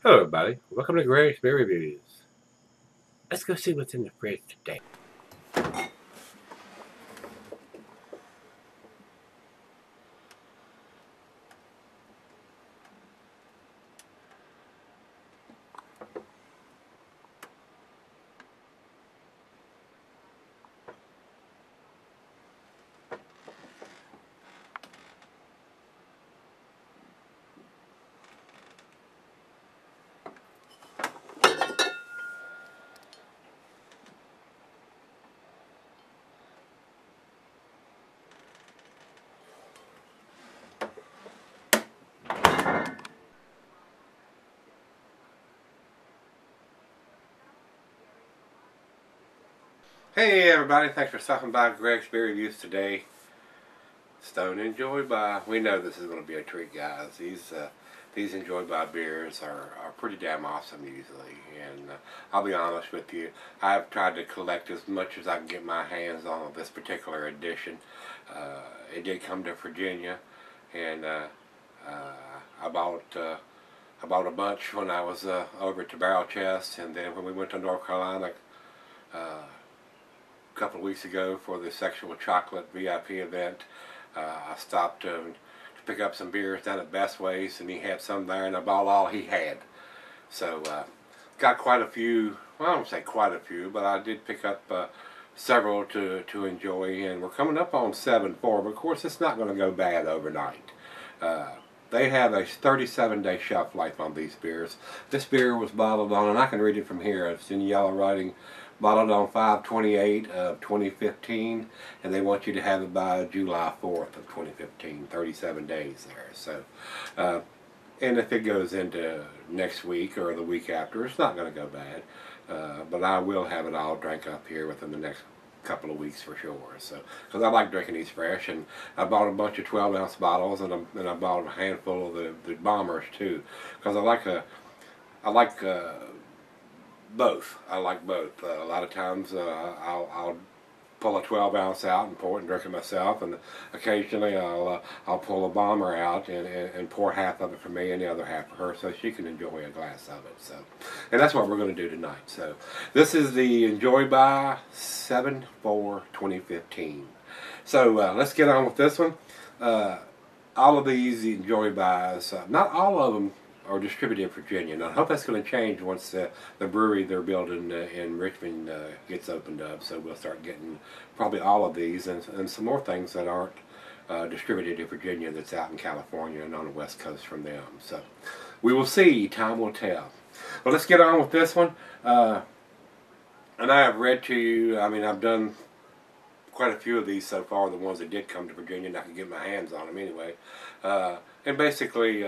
Hello, everybody. Welcome to Gregsbeerreviews. Let's go see what's in the fridge today. Hey, everybody. Thanks for stopping by Gregsbeerreviews today. Stone Enjoy By. We know this is going to be a treat, guys. These Enjoy By beers are pretty damn awesome usually. And I'll be honest with you, I've tried to collect as much as I can get my hands on this particular edition. It did come to Virginia, and I bought a bunch when I was over to Barrel Chest, and then when we went to North Carolina a couple of weeks ago for the Sexual Chocolate VIP event, I stopped to pick up some beers down at Best Ways, and he had some there, and I bought all he had. So got quite a few. Well, I don't say quite a few, but I did pick up several to enjoy, and we're coming up on 7-4. But of course, it's not going to go bad overnight. They have a 37-day shelf life on these beers. This beer was bottled on, and I can read it from here. It's in yellow writing. Bottled on 5/28 of 2015, and they want you to have it by July 4th of 2015. 37 days there. So, and if it goes into next week or the week after, it's not going to go bad. But I will have it all drank up here within the next couple of weeks for sure. So, because I like drinking these fresh, and I bought a bunch of 12-ounce bottles, and I bought a handful of the bombers too, because I like both. I like both. A lot of times I'll pull a 12-ounce out and pour it and drink it myself, and occasionally I'll pull a bomber out and pour half of it for me and the other half for her, so she can enjoy a glass of it. So, and that's what we're going to do tonight. So, this is the Enjoy By 7/4/2015. So let's get on with this one. All of these Enjoy Bys, not all of them are distributed in Virginia. Now, I hope that's going to change once the brewery they're building in Richmond gets opened up. So we'll start getting probably all of these and some more things that aren't distributed in Virginia that's out in California and on the West Coast from them. So we will see. Time will tell. Well, let's get on with this one. And I have read to you, I mean, I've done quite a few of these so far, the ones that did come to Virginia, and I can get my hands on them anyway. And basically,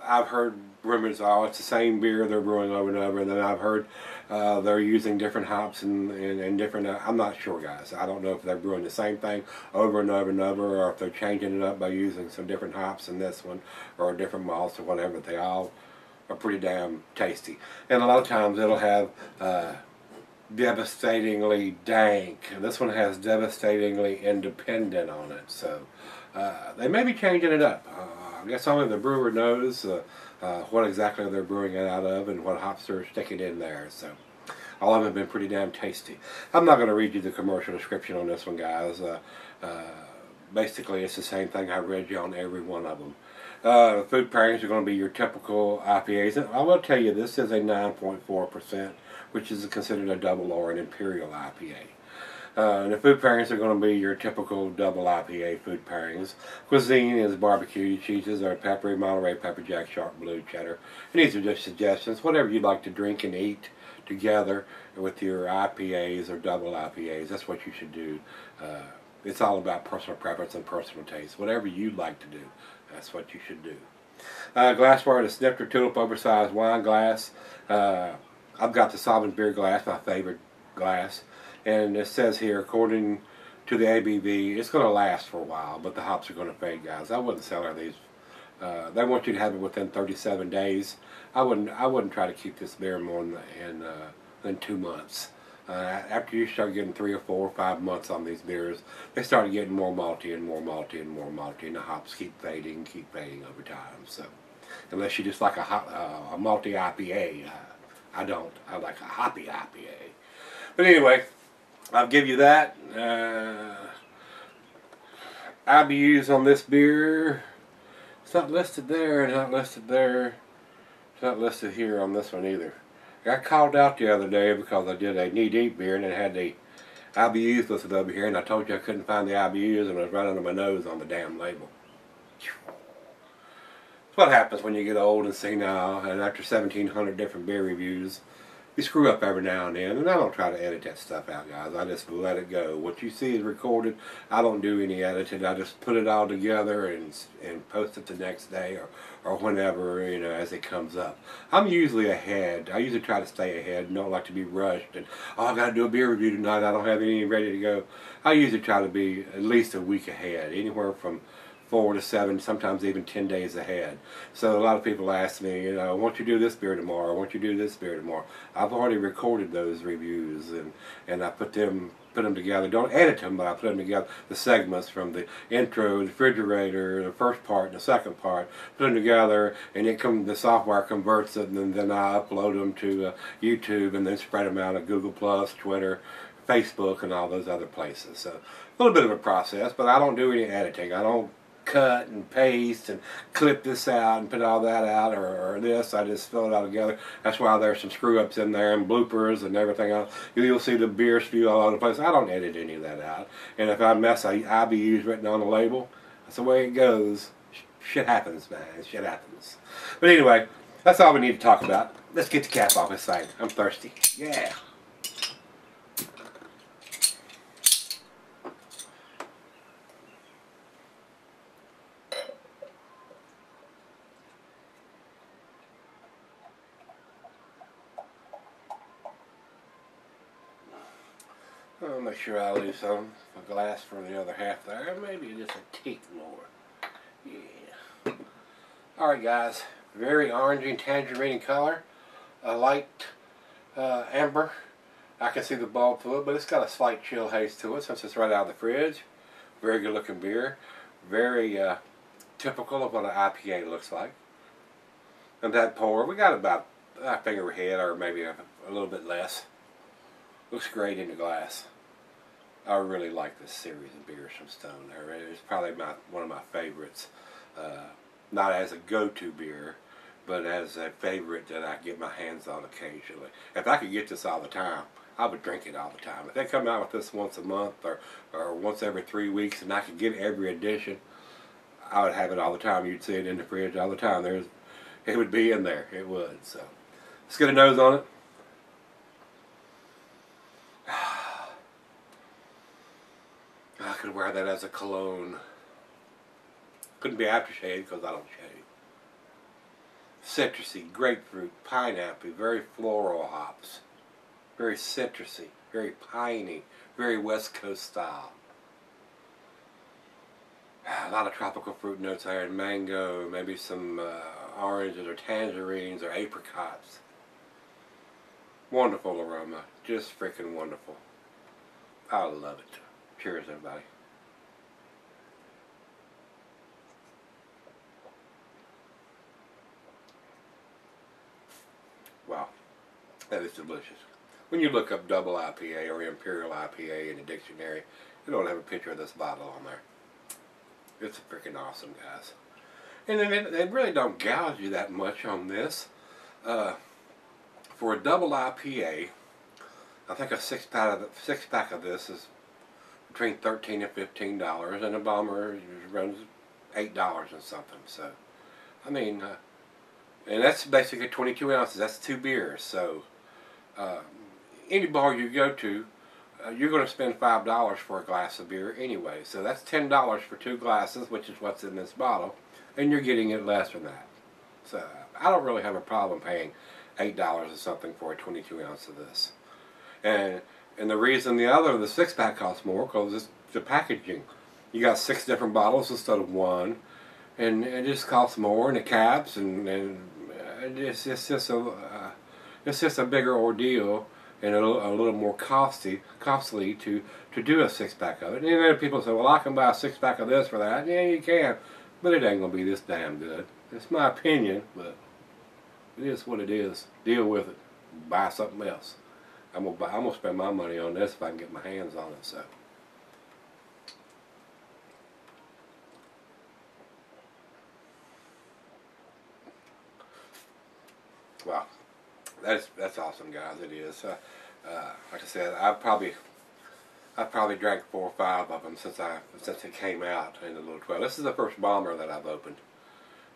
I've heard rumors, oh, it's the same beer they're brewing over and over, and then I've heard they're using different hops and different, I'm not sure, guys. I don't know if they're brewing the same thing over and over and over, or if they're changing it up by using some different hops in this one, or different malts or whatever. They all are pretty damn tasty. And a lot of times it'll have devastatingly dank, and this one has devastatingly independent on it. So they may be changing it up. I guess only the brewer knows what exactly they're brewing it out of and what hops they're sticking in there. So all of them have been pretty damn tasty. I'm not going to read you the commercial description on this one, guys. Basically, it's the same thing I read you on every one of them. Food pairings are going to be your typical IPAs. And I will tell you, this is a 9.4%, which is considered a double or an imperial IPA. And the food pairings are going to be your typical double IPA food pairings. Cuisine is barbecue. Cheeses are peppery, Monterey pepper jack, sharp blue, cheddar. And these are just suggestions. Whatever you'd like to drink and eat together with your IPAs or double IPAs, that's what you should do. It's all about personal preference and personal taste. Whatever you'd like to do, that's what you should do. Glassware, the Snifter Tulip oversized wine glass. I've got the Sovereign beer glass, my favorite glass. And it says here, according to the ABV, it's going to last for a while, but the hops are going to fade, guys. I wouldn't sell these. They want you to have it within 37 days. I wouldn't try to keep this beer more than 2 months. After you start getting 3 or 4 or 5 months on these beers, they start getting more malty and more malty and more malty, and the hops keep fading over time. So unless you just like a multi IPA. I don't. I like a hoppy IPA. But anyway, I'll give you that. IBUs on this beer. It's not listed there. Not listed there. It's not listed here on this one either. I got called out the other day because I did a knee-deep beer and it had the IBUs listed over here, and I told you I couldn't find the IBUs and I was right under my nose on the damn label. It's what happens when you get old and senile, and after 1,700 different beer reviews, you screw up every now and then, and I don't try to edit that stuff out, guys. I just let it go. What you see is recorded. I don't do any editing. I just put it all together and post it the next day or whenever, you know, as it comes up. I'm usually ahead. I usually try to stay ahead and don't like to be rushed. And, oh, I got to do a beer review tonight. I don't have any ready to go. I usually try to be at least a week ahead, anywhere from 4 to 7, sometimes even 10 days ahead. So a lot of people ask me, you know, won't you do this beer tomorrow? Won't you do this beer tomorrow? I've already recorded those reviews and I put them together. Don't edit them, but I put them together. The segments from the intro, the refrigerator, the first part, and the second part. Put them together, and the software converts it, and then I upload them to YouTube, and then spread them out at Google+, Twitter, Facebook, and all those other places. So a little bit of a process, but I don't do any editing. I don't cut and paste and clip this out and put all that out or this. I just fill it all together. That's why there's some screw ups in there and bloopers and everything else. You'll see the beer spew all over the place. I don't edit any of that out. And if I mess IBUs written on the label, that's the way it goes. Shit happens, man. Shit happens. But anyway, that's all we need to talk about. Let's get the cap off this thing. I'm thirsty. Yeah. I'll make sure I leave some a glass for the other half there. Maybe just a tick more. Yeah. Alright guys, very orangey and tangerine color. A light amber. I can see the bulb through it, but it's got a slight chill haze to it since it's right out of the fridge. Very good looking beer. Very typical of what an IPA looks like. And that pour, we got about a finger head or maybe a little bit less. Looks great in the glass. I really like this series of beers from Stone. It's probably one of my favorites. Not as a go-to beer, but as a favorite that I get my hands on occasionally. If I could get this all the time, I would drink it all the time. If they come out with this once a month or once every 3 weeks and I could get every edition, I would have it all the time. You'd see it in the fridge all the time. It would be in there. It would. So let's get a nose on it. I could wear that as a cologne. Couldn't be aftershave because I don't shave. Citrusy, grapefruit, pineapple, very floral hops. Very citrusy, very piney, very West Coast style. A lot of tropical fruit notes there, and mango, maybe some oranges or tangerines or apricots. Wonderful aroma, just freaking wonderful. I love it. Cheers, everybody. Wow, that is delicious. When you look up double IPA or imperial IPA in the dictionary, it don't have a picture of this bottle on there. It's freaking awesome, guys. And they really don't gouge you that much on this. For a double IPA, I think a six pack of this is between $13 and $15, and a bomber runs $8 and something. So, I mean, and that's basically 22 ounces. That's 2 beers. So, any bar you go to, you're going to spend $5 for a glass of beer anyway. So that's $10 for 2 glasses, which is what's in this bottle, and you're getting it less than that. So I don't really have a problem paying $8 or something for a 22 ounce of this. And the reason the 6-pack costs more because it's the packaging. You got 6 different bottles instead of 1, and it just costs more, and the caps, and it's just a bigger ordeal and a little more costly to do a 6-pack of it. And then people say, well, I can buy a 6-pack of this for that. Yeah, you can, but it ain't gonna be this damn good. It's my opinion, but it is what it is. Deal with it. Buy something else. I'm gonna spend my money on this if I can get my hands on it. So. Well, that's awesome, guys. It is. Like I said, I've probably drank 4 or 5 of them since it came out in the little 12. This is the first bomber that I've opened,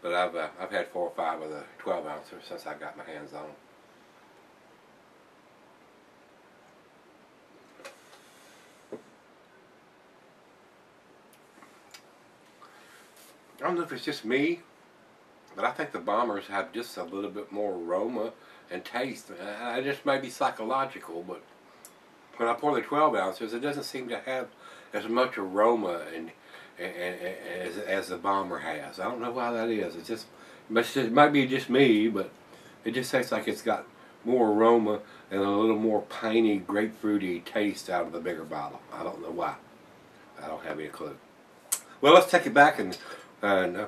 but I've had 4 or 5 of the 12 ounces since I got my hands on them. I don't know if it's just me, but I think the bombers have just a little bit more aroma and taste. It just may be psychological, but when I pour the 12 ounces, it doesn't seem to have as much aroma and as the bomber has. I don't know why that is. It might be just me, but it just tastes like it's got more aroma and a little more piney, grapefruity taste out of the bigger bottle. I don't know why. I don't have any clue. Well, let's take it back and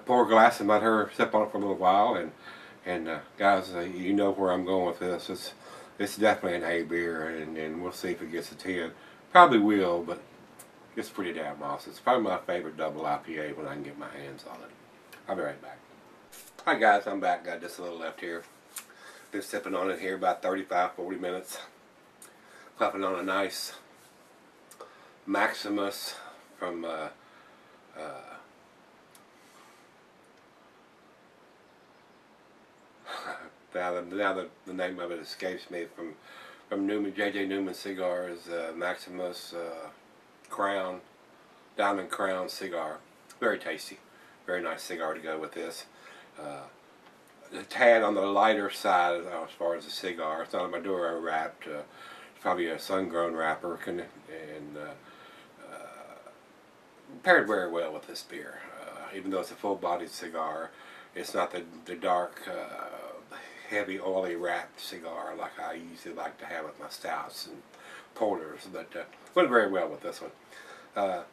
pour a glass and let her sip on it for a little while. And guys, you know where I'm going with this. It's definitely an A beer, and we'll see if it gets a 10. Probably will, but it's pretty damn awesome. It's probably my favorite double IPA when I can get my hands on it. I'll be right back. Hi guys, I'm back. Got just a little left here. Been sipping on it here about 35-40 minutes. Puffing on a nice Maximus from now the name of it escapes me, from J.J. Newman Cigars, Maximus Crown, Diamond Crown cigar. Very tasty, very nice cigar to go with this. A tad on the lighter side as far as the cigar. It's not a Maduro wrapped. It's probably a sun-grown wrapper, and paired very well with this beer. Even though it's a full-bodied cigar, it's not the dark, heavy, oily wrapped cigar like I usually like to have with my stouts and porters, but went very well with this one.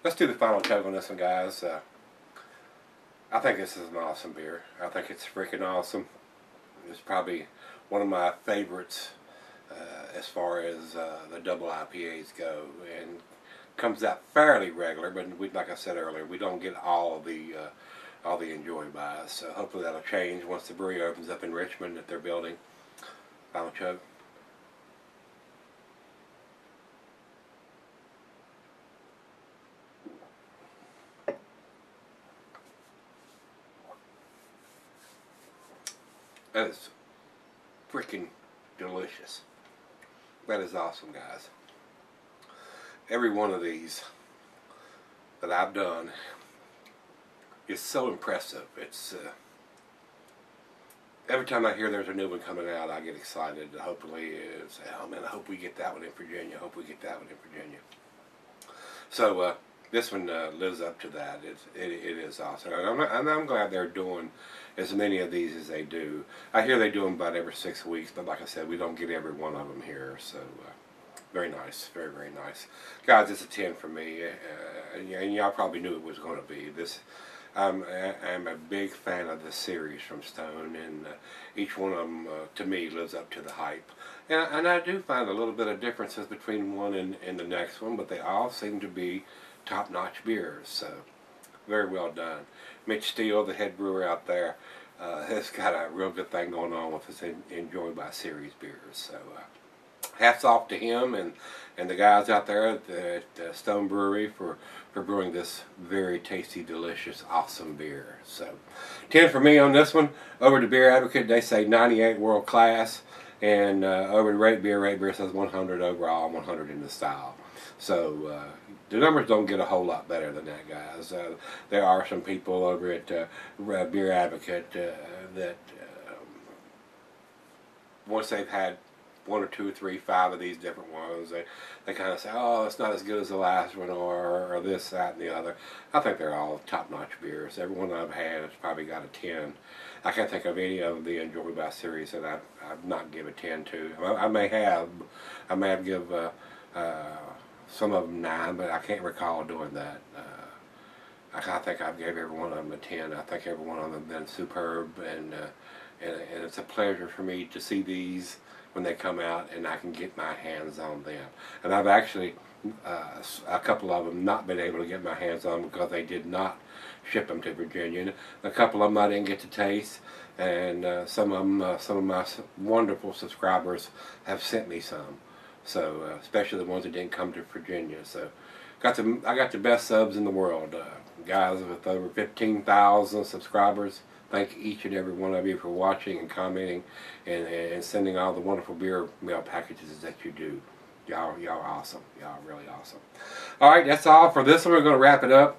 Let's do the final chug on this one, guys. I think this is an awesome beer. I think it's freaking awesome. It's probably one of my favorites as far as the double IPAs go, and comes out fairly regular, but like I said earlier, we don't get all the Enjoy buys, so hopefully that'll change once the brewery opens up in Richmond that they're building. Final chug. That is freaking delicious. That is awesome, guys. Every one of these that I've done is so impressive. It's every time I hear there's a new one coming out, I get excited. Hopefully, say, oh man, I hope we get that one in Virginia. I hope we get that one in Virginia. So this one lives up to that. It is awesome, and I'm glad they're doing as many of these as they do. I hear they do them about every 6 weeks, but like I said, we don't get every one of them here. So very nice, very, very nice, guys. It's a 10 for me, and y'all probably knew it was going to be this. I'm a big fan of the series from Stone, and each one of them, to me, lives up to the hype. And I do find a little bit of differences between one and the next one, but they all seem to be top-notch beers, so very well done. Mitch Steele, the head brewer out there, has got a real good thing going on with his Enjoy by Series beers, so hats off to him and the guys out there at the Stone Brewery for brewing this very tasty, delicious, awesome beer. So 10 for me on this one. Over to Beer Advocate, they say 98 world class, and over to Rate Beer says 100 overall, 100 in the style. So the numbers don't get a whole lot better than that, guys. There are some people over at Beer Advocate that once they've had 1 or 2, 3, 5 of these different ones, they kind of say, oh, it's not as good as the last one, or this, that, and the other. I think they're all top-notch beers. Every one I've had has probably got a 10. I can't think of any of the Enjoy by series that I've not give a 10 to. I may have give some of them 9, but I can't recall doing that. I think I've gave every one of them a 10. I think every one of them have been superb, and it's a pleasure for me to see these when they come out and I can get my hands on them. And I've actually, a couple of them, not been able to get my hands on because they did not ship them to Virginia. And a couple of them I didn't get to taste, and some of my wonderful subscribers have sent me some. So especially the ones that didn't come to Virginia. So I got the best subs in the world. Guys with over 15,000 subscribers. Thank each and every one of you for watching and commenting and sending all the wonderful beer mail packages that you do. Y'all awesome. Y'all really awesome. Alright, that's all for this one. We're going to wrap it up.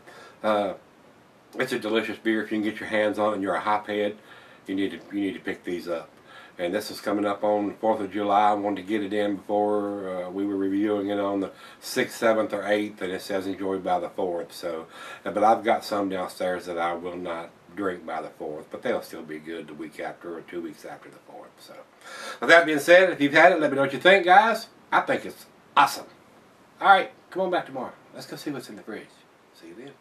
It's a delicious beer. If you can get your hands on it and you're a hophead, you need to pick these up. And this is coming up on the 4th of July. I wanted to get it in before we were reviewing it on the 6th, 7th, or 8th, and it says enjoyed by the 4th. So, but I've got some downstairs that I will not drink by the 4th, but they'll still be good the week after or 2 weeks after the 4th. So, with that being said, if you've had it, let me know what you think, guys. I think it's awesome. All right, come on back tomorrow. Let's go see what's in the fridge. See you then.